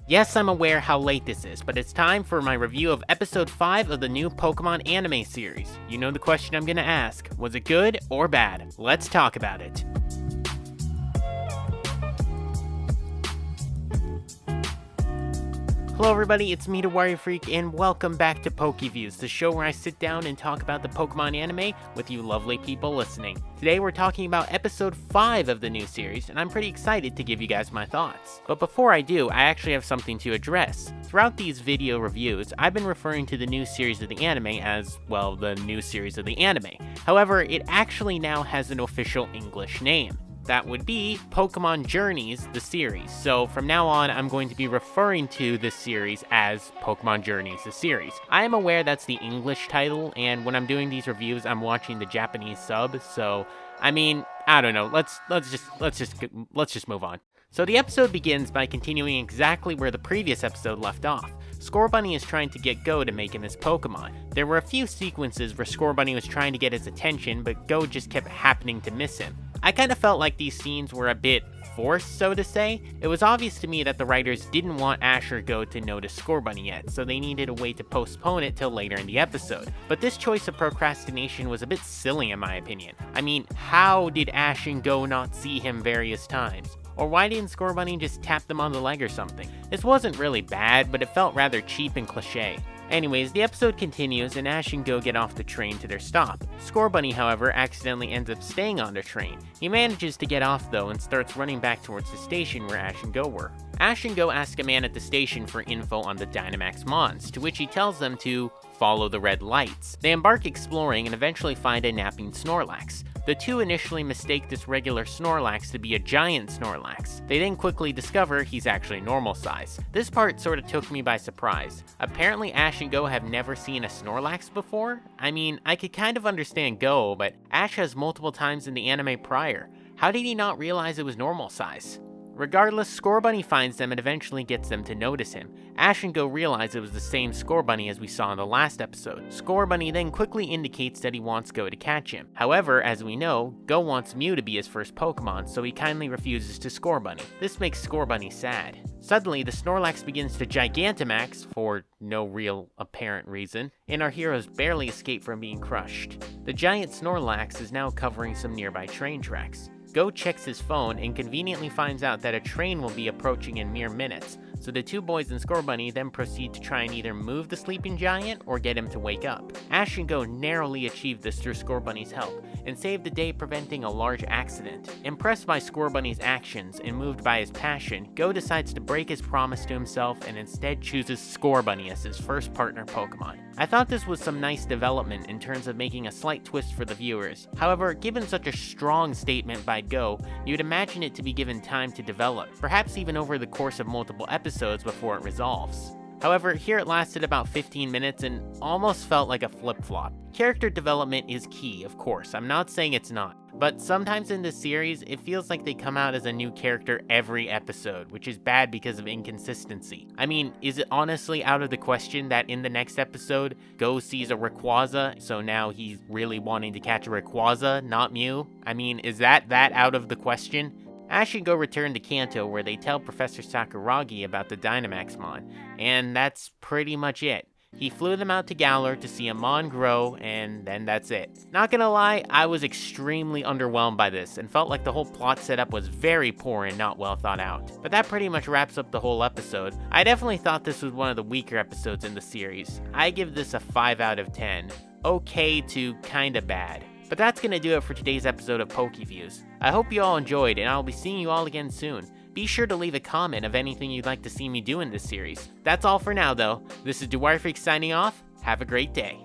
Yes, I'm aware how late this is, but it's time for my review of episode 5 of the new Pokemon anime series. You know the question I'm gonna ask. Was it good or bad? Let's talk about it. Hello everybody, it's me, DeWarioFreak, and welcome back to Pokéviews, the show where I sit down and talk about the Pokemon anime with you lovely people listening. Today we're talking about episode 5 of the new series, and I'm pretty excited to give you guys my thoughts. But before I do, I actually have something to address. Throughout these video reviews, I've been referring to the new series of the anime as, well, the new series of the anime. However, it actually now has an official English name. That would be Pokemon Journeys, the series. So from now on, I'm going to be referring to this series as Pokemon Journeys, the series. I am aware that's the English title, and when I'm doing these reviews, I'm watching the Japanese sub. So, I mean, I don't know. Let's just move on. So the episode begins by continuing exactly where the previous episode left off. Scorbunny is trying to get Goh to make him his Pokemon. There were a few sequences where Scorbunny was trying to get his attention, but Goh just kept happening to miss him. I kind of felt like these scenes were a bit forced, so to say. It was obvious to me that the writers didn't want Ash or Goh to notice Scorbunny yet, so they needed a way to postpone it till later in the episode. But this choice of procrastination was a bit silly in my opinion. I mean, how did Ash and Goh not see him various times? Or why didn't Scorbunny just tap them on the leg or something? This wasn't really bad, but it felt rather cheap and cliche. Anyways, the episode continues and Ash and Goh get off the train to their stop. Scorbunny, however, accidentally ends up staying on the train. He manages to get off though and starts running back towards the station where Ash and Goh were. Ash and Goh ask a man at the station for info on the Dynamax Mons, to which he tells them to follow the red lights. They embark exploring and eventually find a napping Snorlax. The two initially mistake this regular Snorlax to be a giant Snorlax. They then quickly discover he's actually normal size. This part sort of took me by surprise. Apparently Ash and Goh have never seen a Snorlax before? I mean, I could kind of understand Goh, but Ash has multiple times in the anime prior. How did he not realize it was normal size? Regardless, Scorbunny finds them and eventually gets them to notice him. Ash and Goh realize it was the same Scorbunny as we saw in the last episode. Scorbunny then quickly indicates that he wants Goh to catch him. However, as we know, Goh wants Mew to be his first Pokemon, so he kindly refuses to Scorbunny. This makes Scorbunny sad. Suddenly, the Snorlax begins to Gigantamax, for no real apparent reason, and our heroes barely escape from being crushed. The giant Snorlax is now covering some nearby train tracks. Goh checks his phone and conveniently finds out that a train will be approaching in mere minutes, so the two boys and Scorbunny then proceed to try and either move the sleeping giant or get him to wake up. Ash and Goh narrowly achieve this through Scorbunny's help, and save the day preventing a large accident. Impressed by Scorbunny's actions and moved by his passion, Goh decides to break his promise to himself and instead chooses Scorbunny as his first partner Pokemon. I thought this was some nice development in terms of making a slight twist for the viewers. However, given such a strong statement by Goh, you'd imagine it to be given time to develop, perhaps even over the course of multiple episodes before it resolves. However, here it lasted about 15 minutes and almost felt like a flip-flop. Character development is key, of course, I'm not saying it's not, but sometimes in this series, it feels like they come out as a new character every episode, which is bad because of inconsistency. I mean, is it honestly out of the question that in the next episode, Goh sees a Rayquaza, so now he's really wanting to catch a Rayquaza, not Mew? I mean, is that out of the question? Ash and Goh return to Kanto where they tell Professor Sakuragi about the Dynamax Mon, and that's pretty much it. He flew them out to Galar to see a Mon grow, and then that's it. Not gonna lie, I was extremely underwhelmed by this, and felt like the whole plot setup was very poor and not well thought out. But that pretty much wraps up the whole episode. I definitely thought this was one of the weaker episodes in the series. I give this a 5 out of 10. Okay to kinda bad. But that's gonna do it for today's episode of Pokéviews. I hope you all enjoyed, and I'll be seeing you all again soon. Be sure to leave a comment of anything you'd like to see me do in this series. That's all for now though. This is DeWarioFreak signing off. Have a great day.